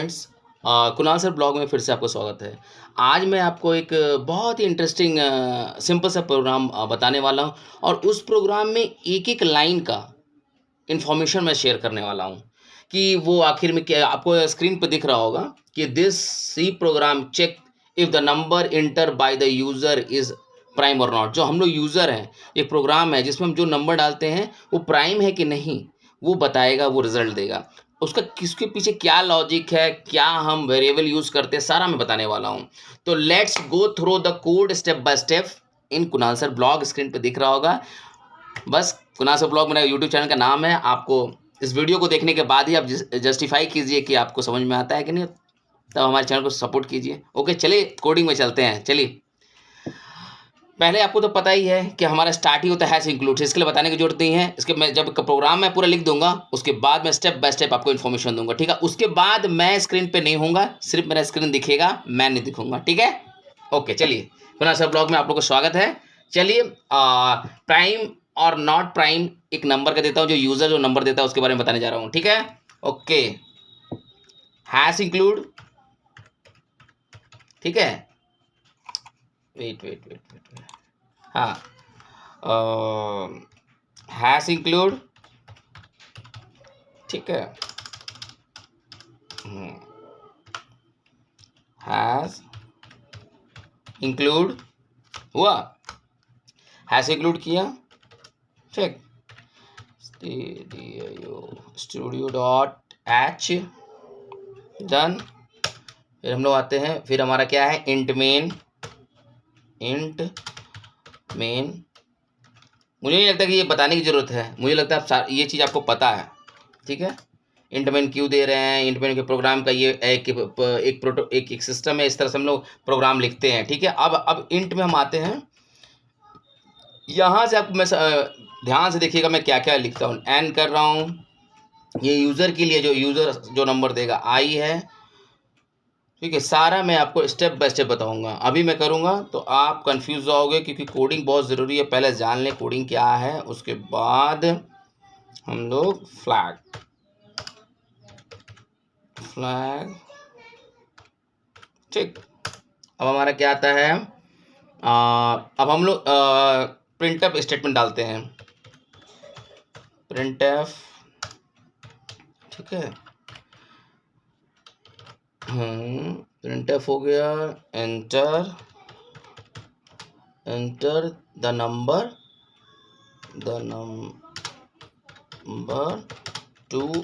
Friends, Kunal sir blog में फिर से आपको स्वागत है। आज मैं आपको एक बहुत ही इंटरेस्टिंग सिंपल सा प्रोग्राम बताने वाला हूँ और उस प्रोग्राम में एक-एक लाइन का इन्फॉर्मेशन मैं शेयर करने वाला हूँ कि वो आखिर में क्या आपको स्क्रीन पे दिख रहा होगा कि this C program check if the number enter by the user is prime और नॉट। जो हम लोग यूज़र हैं, एक प्रोग्राम है जिसमें हम जो नंबर डालते हैं वो प्राइम है कि नहीं, वो बताएगा, वो रिज़ल्ट देगा। उसका किसके पीछे क्या लॉजिक है, क्या हम वेरिएबल यूज़ करते हैं, सारा मैं बताने वाला हूँ। तो let's go through the code step by step in Kunal sir blog. Screen पे दिख रहा होगा। बस कुणाल सर ब्लॉग मेरा यूट्यूब चैनल का नाम है। आपको इस वीडियो को देखने के बाद ही आप जस्टिफाई कीजिए कि आपको समझ में आता है कि नहीं, तब हमारे चैनल को सपोर्ट कीजिए। ओके, चलिए कोडिंग में चलते हैं। चलिए, पहले आपको तो पता ही है कि हमारा स्टार्ट ही होता है हैश इंक्लूड। इसके लिए बताने की जरूरत नहीं है। इसके मैं जब प्रोग्राम मैं पूरा लिख दूंगा उसके बाद मैं स्टेप बाय स्टेप आपको इन्फॉर्मेशन दूंगा, ठीक है। उसके बाद मैं स्क्रीन पे नहीं होऊंगा, सिर्फ मेरा स्क्रीन दिखेगा, मैं नहीं दिखूंगा, ठीक है। ओके, चलिए, पुनः सर ब्लॉग में आप लोग को स्वागत है। चलिए, प्राइम और नॉट प्राइम एक नंबर का देता हूँ, जो यूजर जो नंबर देता है उसके बारे में बताने जा रहा हूँ, ठीक है। ओके, हैश इंक्लूड, ठीक है। Wait wait wait wait wait, हाँ, हैश इंक्लूड, ठीक है। हैश इंक्लूड हुआ, हैश इंक्लूड किया, ठीक। Studio dot h, done. फिर हम लोग आते हैं, फिर हमारा क्या है, इंट मेन। इंट मेन, मुझे नहीं लगता कि ये बताने की जरूरत है, मुझे लगता है ये चीज़ आपको पता है, ठीक है। इंट मेन क्यों दे रहे हैं, इंट मेन के प्रोग्राम का ये एक सिस्टम है, इस तरह से हम लोग प्रोग्राम लिखते हैं, ठीक है। अब इंट में हम आते हैं। यहाँ से आप मैं ध्यान से देखिएगा मैं क्या क्या लिखता हूँ। एन कर रहा हूँ, ये यूज़र के लिए, जो यूज़र जो नंबर देगा आई है, ठीक है। सारा मैं आपको स्टेप बाय स्टेप बताऊंगा। अभी मैं करूंगा तो आप कंफ्यूज जाओगे, क्योंकि कोडिंग बहुत ज़रूरी है। पहले जान लें कोडिंग क्या है, उसके बाद हम लोग फ्लैग फ्लैग, ठीक। अब हमारा क्या आता है, अब हम लोग प्रिंटफ स्टेटमेंट डालते हैं। प्रिंटफ, ठीक है। प्रिंटफ हो गया। Enter the number to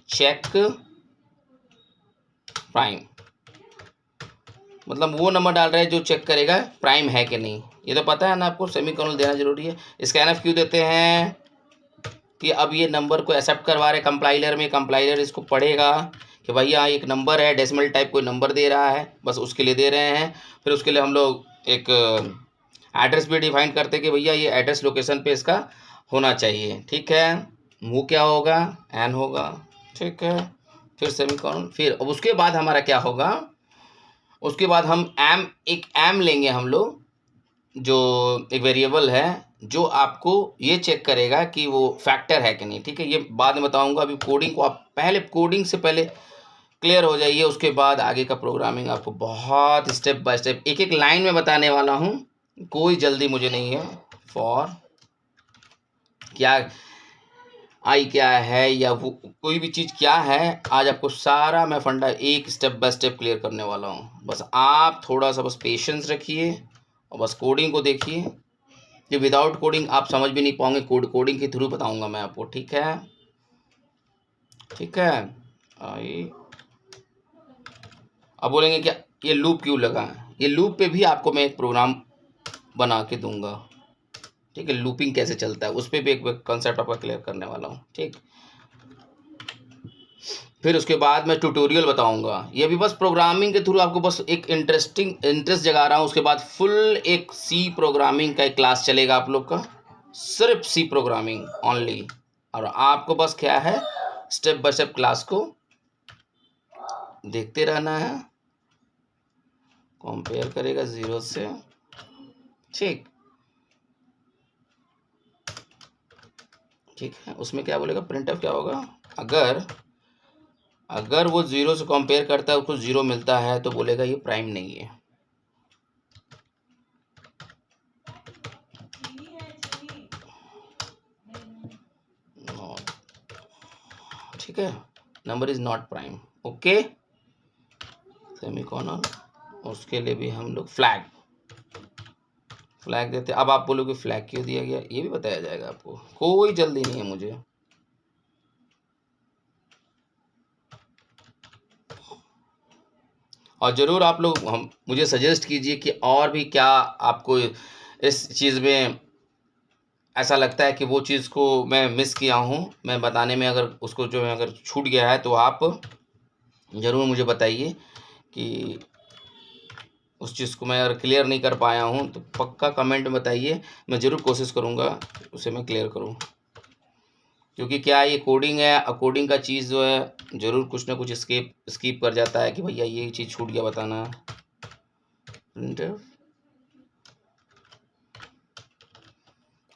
check prime, मतलब वो नंबर डाल रहे हैं जो चेक करेगा प्राइम है कि नहीं। ये तो पता है ना आपको, सेमीकोलन देना जरूरी है। स्कैनफ क्यों देते हैं कि अब ये नंबर को एक्सेप्ट करवा रहे कंप्लाइलर में, कंप्लाइलर इसको पढ़ेगा कि भैया एक नंबर है, डेसिमल टाइप कोई नंबर दे रहा है, बस उसके लिए दे रहे हैं। फिर उसके लिए हम लोग एक एड्रेस भी डिफाइन करते हैं कि भैया ये एड्रेस लोकेशन पे इसका होना चाहिए, ठीक है। मूव क्या होगा, एन होगा, ठीक है। फिर सेमीकोलन, फिर अब उसके बाद हमारा क्या होगा, उसके बाद हम एक एम लेंगे हम लोग, जो एक वेरिएबल है जो आपको ये चेक करेगा कि वो फैक्टर है कि नहीं, ठीक है। ये बाद में बताऊंगा। अभी कोडिंग को आप पहले, कोडिंग से पहले क्लियर हो जाइए, उसके बाद आगे का प्रोग्रामिंग आपको बहुत स्टेप बाय स्टेप एक एक लाइन में बताने वाला हूँ। कोई जल्दी मुझे नहीं है। फॉर क्या, आई क्या है, या वो कोई भी चीज़ क्या है, आज आपको सारा मैं फंडा एक स्टेप बाय स्टेप क्लियर करने वाला हूँ। बस आप थोड़ा सा बस पेशेंस रखिए और बस कोडिंग को देखिए। कि विदाउट कोडिंग आप समझ भी नहीं पाओगे, कोडिंग के थ्रू बताऊंगा मैं आपको, ठीक है। ठीक है, आई, अब बोलेंगे क्या ये लूप क्यों लगा है, ये लूप पे भी आपको मैं एक प्रोग्राम बना के दूंगा, ठीक है। लूपिंग कैसे चलता है उस पर भी एक कॉन्सेप्ट आपका क्लियर करने वाला हूँ, ठीक। फिर उसके बाद मैं ट्यूटोरियल बताऊंगा। ये भी बस प्रोग्रामिंग के थ्रू आपको बस एक इंटरेस्ट जगा रहा हूँ। उसके बाद फुल एक सी प्रोग्रामिंग का एक क्लास चलेगा आप लोग का, सिर्फ सी प्रोग्रामिंग ओनली। और आपको बस क्या है, स्टेप बाय स्टेप क्लास को देखते रहना है। कंपेयर करेगा 0 से, ठीक। ठीक है, उसमें क्या बोलेगा, प्रिंटफ क्या होगा, अगर अगर वो 0 से कंपेयर करता है, उसको 0 मिलता है, तो बोलेगा ये प्राइम नहीं है। ठीक है, number is not prime. Okay, semicolon, उसके लिए भी हम लोग फ्लैग देते। अब आप बोलोगे फ्लैग क्यों दिया गया, ये भी बताया जाएगा आपको, कोई जल्दी नहीं है मुझे। और ज़रूर आप लोग हम मुझे सजेस्ट कीजिए कि और भी क्या आपको इस चीज़ में ऐसा लगता है कि वो चीज़ को मैं मिस किया हूँ, मैं बताने में अगर उसको जो है अगर छूट गया है, तो आप ज़रूर मुझे बताइए कि उस चीज़ को मैं अगर क्लियर नहीं कर पाया हूँ, तो पक्का कमेंट में बताइए, मैं ज़रूर कोशिश करूँगा उसे मैं क्लियर करूँ। क्योंकि क्या ये कोडिंग है, कोडिंग का चीज़ जो है ज़रूर कुछ ना कुछ स्किप कर जाता है कि भैया ये चीज़ छूट गया बताना।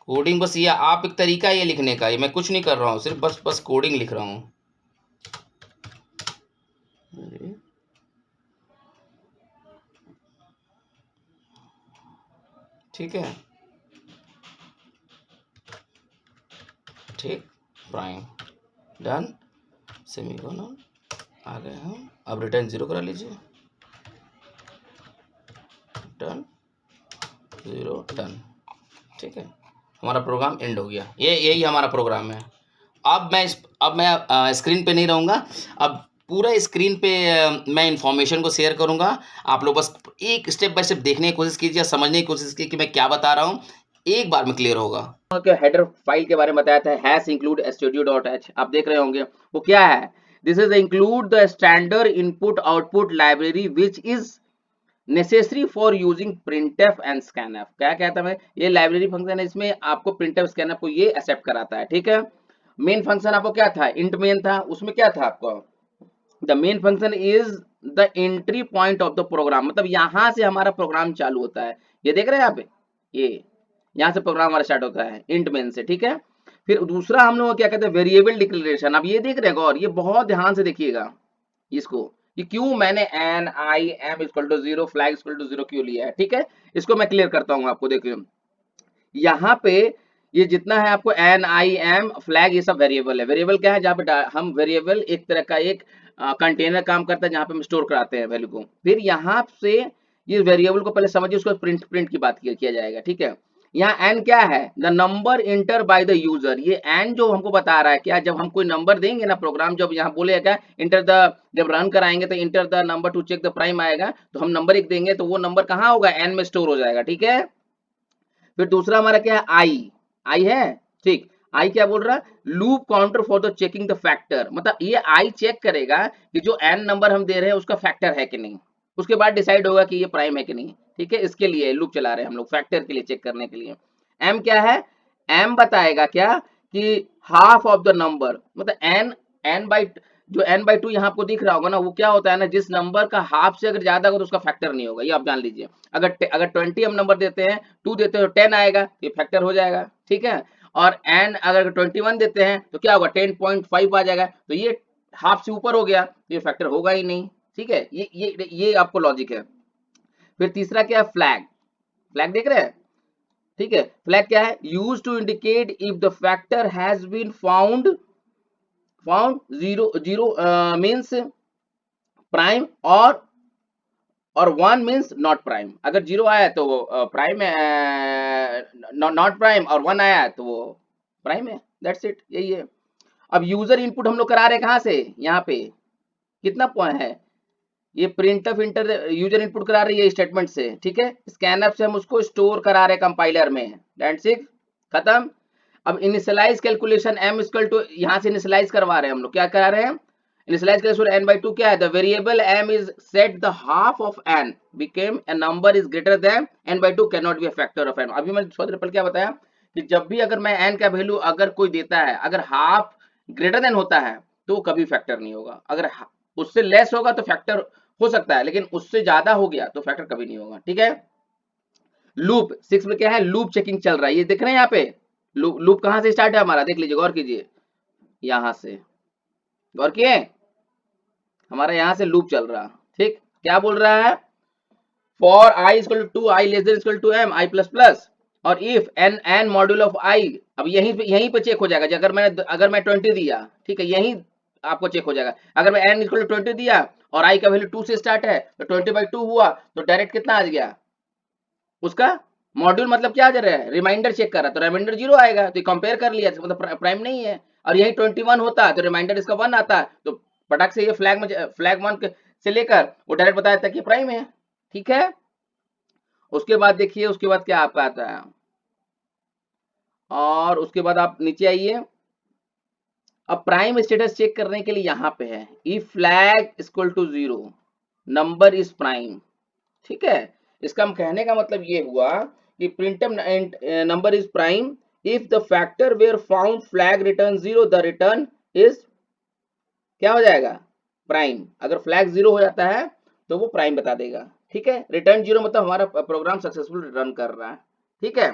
कोडिंग बस ये आप एक तरीका है ये लिखने का, ये मैं कुछ नहीं कर रहा हूँ, सिर्फ बस कोडिंग लिख रहा हूँ। ठीक है, ठीक, प्राइम डन, सेमीकोलन, आ गए हम। अब रिटर्न 0 करा लीजिए, डन, 0 डन। ठीक है, हमारा प्रोग्राम एंड हो गया। यही हमारा प्रोग्राम है। अब मैं स्क्रीन पे नहीं रहूँगा, अब पूरा स्क्रीन पे मैं इन्फॉर्मेशन को शेयर करूँगा। आप लोग बस एक स्टेप बाय स्टेप देखने की कोशिश कीजिए, समझने की कोशिश कीजिए कि मैं क्या बता रहा हूँ, एक बार में क्लियर होगा। हेडर फाइल के बारे में बताया था, हैश इंक्लूड studio.h, आप देख रहे होंगे वो क्या है। This is include the standard input output library which is necessary for using printf and scanf। क्या कहता है, ये लाइब्रेरी फंक्शन है, इसमें आपको printf scanf को ये एक्सेप्ट कराता है। ठीक है, मेन फंक्शन आपको क्या था, इंट मेन था, उसमें क्या था आपको, the main function is the entry point of the program, मतलब यहां से हमारा प्रोग्राम चालू होता है। ये देख रहे हैं आप, ये यहाँ से प्रोग्राम हमारा स्टार्ट होता है इंट मेन से। ठीक है, फिर दूसरा हम लोग क्या कहते हैं, वेरिएबल डिक्लेरेशन। अब ये देख रहे हैं गौर, ये बहुत ध्यान से देखिएगा इसको, कि क्यों मैंने n i m equal to 0 flag equal to 0 क्यों लिया है। ठीक है, इसको मैं क्लियर करता हूँ आपको। देखिए यहाँ पे ये जितना है आपको एन आई एम फ्लैग, ये सब वेरिएबल है। वेरिएबल क्या है, जहाँ पे हम वेरिएबल एक तरह का एक कंटेनर काम करता है, जहाँ पे हम स्टोर कराते हैं वैल्यू को। फिर यहाँ से ये वेरिएबल को पहले समझिए, उसको प्रिंट की बात किया जाएगा। ठीक है, यहाँ एन क्या है, the number inter by the user. ये एन जो हमको बता रहा है क्या, जब हम कोई नंबर देंगे ना, प्रोग्राम जब यहाँ बोलेगा इंटर द, जब रन कराएंगे तो enter the number to check the prime आएगा, तो हम नंबर एक देंगे तो वो नंबर कहाँ होगा, एन में स्टोर हो जाएगा। ठीक है, फिर दूसरा हमारा क्या है, आई है। ठीक, आई क्या बोल रहा है, loop counter for the checking the factor, मतलब ये आई चेक करेगा कि जो एन नंबर हम दे रहे हैं उसका फैक्टर है कि नहीं, उसके बाद डिसाइड होगा कि ये प्राइम है कि नहीं। ठीक है, इसके लिए लूप चला रहे हैं हम लोग, फैक्टर के लिए चेक करने के लिए। एम क्या है, एम बताएगा क्या कि हाफ ऑफ द नंबर, मतलब एन बाई, जो एन बाई टू यहाँ आपको दिख रहा होगा ना, वो क्या होता है ना, जिस नंबर का हाफ से अगर ज्यादा होगा तो उसका फैक्टर नहीं होगा, ये आप जान लीजिए। अगर 20 हम नंबर देते हैं, 2 देते हैं तो 10 आएगा, ये फैक्टर हो जाएगा। ठीक है, और एन अगर 21 देते हैं तो क्या होगा, 10.5 आ जाएगा, तो ये हाफ से ऊपर हो गया तो ये फैक्टर होगा ही नहीं। ठीक है, ये आपको लॉजिक है। फिर तीसरा क्या है, फ्लैग। फ्लैग देख रहे हैं, ठीक है, फ्लैग क्या है, use to indicate if the factor has been found, zero means prime, और 1 मीन्स नॉट प्राइम। अगर 0 आया तो वो प्राइम है, नॉट प्राइम, और 1 आया तो वो प्राइम है। दैट्स इट, यही है। अब यूजर इनपुट हम लोग करा रहे हैं कहाँ से, यहाँ पे कितना पॉइंट है, ये print of inter user input करा रही है स्टेटमेंट से। ठीक है, स्कैनअप से हम उसको स्टोर करा रहे हैं कंपाइलर में। दैट्स इट, खत्म। अब initialize calculation m equal to, यहाँ से इनिशियलाइज करवा रहे हैं हम लोग, क्या करा रहे हैं, इनिशियलाइज कैलकुलेशन n by 2 क्या है, the variable m is set the half of n became a number is greater than n by 2 cannot be a factor of n। अभी मैंने थोड़ी देर पहले क्या बताया कि जब भी अगर मैं n का वैल्यू अगर कोई देता है, अगर हाफ ग्रेटर देन होता है तो वो कभी फैक्टर नहीं होगा, अगर उससे लेस होगा तो फैक्टर हो सकता है, लेकिन उससे ज्यादा हो गया तो फैक्टर कभी नहीं होगा। ठीक है, लूप 6 में क्या है, लूप चेकिंग चल रहा है, ये देख रहे हैं यहाँ पे, लूप कहाँ से स्टार्ट है हमारा, देख लीजिए, गौर कीजिए, यहां से, गौर किए, हमारा यहाँ से लूप चल रहा, ठीक। क्या बोल रहा है, for i equal to i less than equal to m i plus plus, और if n module of i, अब यहीं पे चेक हो जाएगा, अगर मैं 20 दिया, ठीक है, यहीं आपको चेक हो जाएगा। अगर मैं एन इक्वल टू 20 दिया और आई का वैल्यू 2 से स्टार्ट है तो 20/2 हुआ, तो डायरेक्ट कितना आ गया उसका मॉड्यूल, मतलब क्या आ रहा है, रिमाइंडर चेक कर रहा है, तो रिमाइंडर 0 आएगा, तो कंपेयर कर लिया, मतलब प्राइम नहीं है। और यही 21 होता है तो रिमाइंडर इसका 1 आता है, तो पटाख से ये फ्लैग 1 से लेकर वो डायरेक्ट बता देता है कि प्राइम है, ठीक है। उसके बाद देखिए, उसके बाद क्या आपका आता है, और उसके बाद आप नीचे आइए। अब प्राइम स्टेटस चेक करने के लिए यहाँ पे है, if flag equal to 0 number is prime, ठीक है। इसका हम कहने का मतलब ये हुआ कि printf number is prime if the factor were found flag return 0 the return is क्या हो जाएगा, प्राइम। अगर फ्लैग 0 हो जाता है तो वो प्राइम बता देगा, ठीक है। रिटर्न 0 मतलब हमारा प्रोग्राम सक्सेसफुल रन कर रहा है, ठीक है।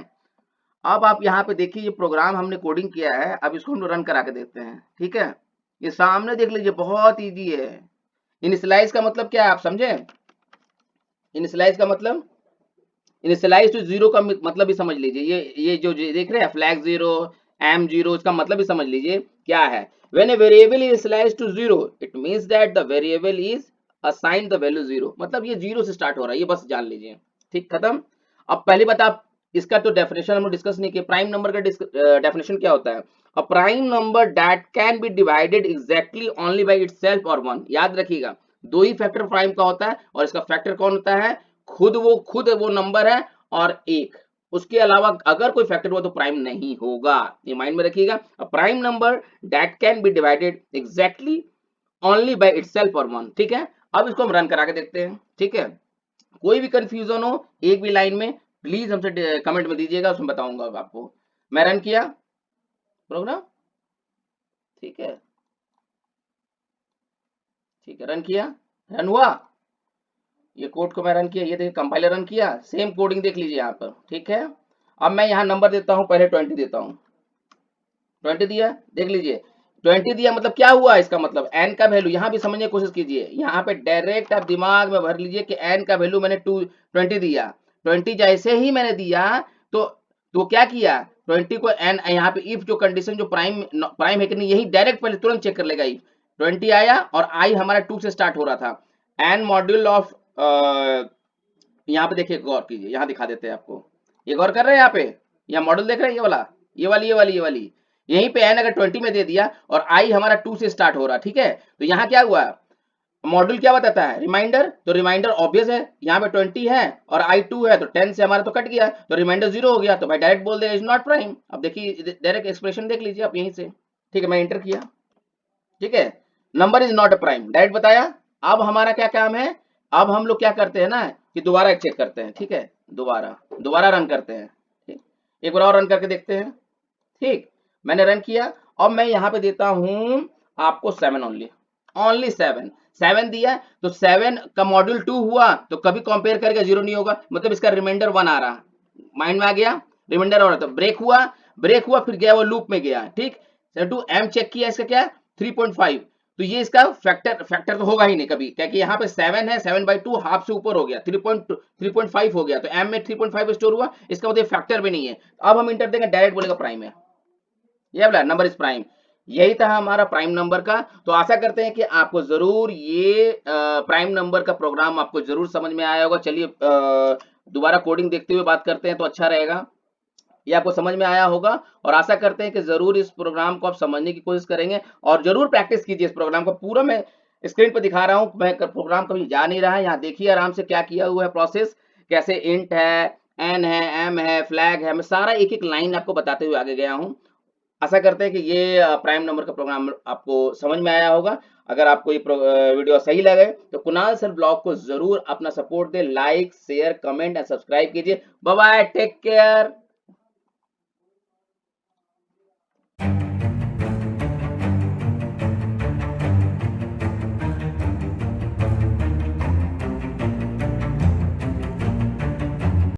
अब आप यहाँ पे देखिए, ये प्रोग्राम हमने कोडिंग किया है, अब इसको हम रन करा के देखते हैं, ठीक है। ये सामने देख लीजिए, बहुत इजी है। इनिशियलाइज का मतलब क्या है आप समझे, इनिशियलाइज का मतलब, इनिशियलाइज टू 0 का मतलब भी समझ लीजिए, ये जो देख रहे हैं फ्लैग 0 एम 0, इसका मतलब भी समझ लीजिए क्या है। When a variable is initialized to 0 it means that the variable is assigned the value 0, मतलब ये 0 से स्टार्ट हो रहा है, ये बस जान लीजिए, ठीक, खत्म। अब पहली बात, आप इसका तो डेफिनेशन हम डिस्कस नहीं किया, प्राइम नंबर का डेफिनेशन क्या होता है। A prime number that can be divided exactly only by itself और 1, याद रखिएगा, दो ही फैक्टर प्राइम का होता है, और इसका फैक्टर कौन होता है, खुद वो नंबर है, और एक, उसके अलावा अगर कोई फैक्टर हुआ तो प्राइम नहीं होगा, ये माइंड में रखिएगा। A prime number that can be divided exactly only by itself और 1, ठीक है। अब इसको हम रन करा के देखते हैं, ठीक है। कोई भी कंफ्यूजन हो एक भी लाइन में प्लीज हमसे कमेंट में दीजिएगा, उसमें बताऊंगा आपको। मैं रन किया प्रोग्राम, ठीक है, ठीक है, रन किया, रन हुआ, ये कोड को मैं रन किया, ये देखिए कंपाइलर रन किया, सेम कोडिंग देख लीजिए यहाँ पर, ठीक है। अब मैं यहाँ नंबर देता हूँ, पहले 20 देता हूँ, 20 दिया, देख लीजिए 20 दिया, मतलब क्या हुआ, इसका मतलब एन का वैल्यू, यहाँ भी समझने की कोशिश कीजिए, यहाँ पे डायरेक्ट आप दिमाग में भर लीजिए कि एन का वैल्यू मैंने 20 दिया, 20 जैसे ही मैंने दिया तो क्या किया, 20 को एन, यहाँ पे इफ जो कंडीशन जो प्राइम है कि नहीं, यही डायरेक्ट पहले तुरंत चेक कर लेगा, इफ 20 आया और आई हमारा 2 से स्टार्ट हो रहा था, एन मॉड्यूल ऑफ, यहाँ पे देखिए गौर कीजिए, यहाँ दिखा देते हैं आपको, ये गौर कर रहे हैं यहाँ पे, यहाँ मॉडल देख रहे हैं, ये वाला, ये वाली, यहीं पे एन अगर 20 में दे दिया और आई हमारा 2 से स्टार्ट हो रहा, ठीक है, तो यहाँ क्या हुआ, मॉड्यूल क्या बताता है, रिमाइंडर, तो रिमाइंडर ऑब्वियस है, यहाँ पे 20 है और आई 2 है, तो 10 से हमारा तो कट गया, तो रिमाइंडर 0 हो गया, तो भाई डायरेक्ट बोल देगा इज नॉट प्राइम। अब देखिए डायरेक्ट एक्सप्रेशन देख लीजिए आप यहीं से, ठीक है, मैं एंटर किया, ठीक है, number is not a prime, direct बताया। अब हमारा क्या काम है, अब हम लोग क्या करते हैं ना कि दोबारा एक चेक करते हैं, ठीक है, दोबारा रन करते हैं, ठीक, एक बार और रन करके देखते हैं, ठीक, मैंने रन किया। अब मैं यहाँ पे देता हूँ आपको 7 ओनली 7 दिया, तो 7 का मॉड्यूल 2 हुआ तो कभी कंपेयर करेगा 0 नहीं होगा, मतलब इसका रिमाइंडर 1 आ रहा, माइंड में आ गया, रिमाइंडर हो रहा, तो ब्रेक हुआ फिर गया वो लूप में गया, ठीक, टू एम चेक किया, इसका क्या 3.5, तो ये इसका फैक्टर तो होगा ही नहीं कभी, क्योंकि यहाँ पे 7 है, 7/2 हाफ से ऊपर हो गया, 3.5 हो गया, तो एम में 3.5 स्टोर हुआ, इसका मतलब फैक्टर भी नहीं है। अब हम इंटर देंगे, डायरेक्ट बोलेगा प्राइम है, ये बोला नंबर इज प्राइम, यही था हमारा प्राइम नंबर का। तो आशा करते हैं कि आपको जरूर ये प्राइम नंबर का प्रोग्राम आपको जरूर समझ में आया होगा। चलिए दोबारा कोडिंग देखते हुए बात करते हैं तो अच्छा रहेगा, ये आपको समझ में आया होगा, और आशा करते हैं कि जरूर इस प्रोग्राम को आप समझने की कोशिश करेंगे और जरूर प्रैक्टिस कीजिए इस प्रोग्राम को। पूरा मैं स्क्रीन पर दिखा रहा हूँ, मैं प्रोग्राम कभी जा नहीं रहा है, यहाँ देखिए आराम से क्या किया हुआ है प्रोसेस, कैसे इंट है, एन है, एम है, फ्लैग है, मैं सारा एक एक लाइन आपको बताते हुए आगे गया हूँ। आशा करते हैं कि ये प्राइम नंबर का प्रोग्राम आपको समझ में आया होगा। अगर आपको ये वीडियो सही लगे तो कुणाल सर ब्लॉग को जरूर अपना सपोर्ट दे, like share comment and subscribe कीजिए। Bye bye, take care.